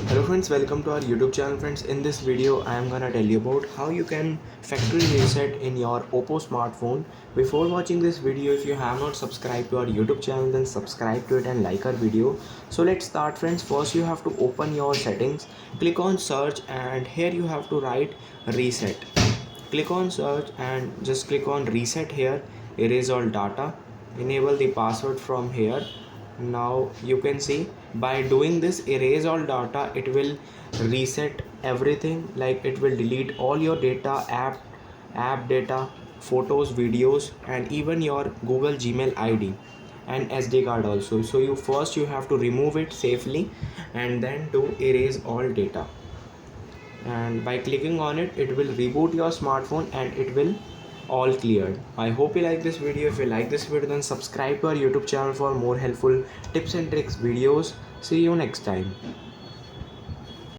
Hello friends, welcome to our YouTube channel friends. In this video I am gonna tell you about how you can factory reset in your Oppo smartphone. Before watching this video, if you have not subscribed to our YouTube channel, then subscribe to it and like our video. So let's start friends. First you have to open your settings, click on search, and here you have to write reset. Click on search and just click on reset here, erase all data, enable the password from here. Now you can see by doing this erase all data, it will reset everything, like it will delete all your data, app data, photos, videos, and even your Google Gmail ID and SD card also. So you have to remove it safely and then to erase all data, and by clicking on it, it will reboot your smartphone and it will all cleared. I hope you like this video. If you like this video, then subscribe to our YouTube channel for more helpful tips and tricks videos. See you next time.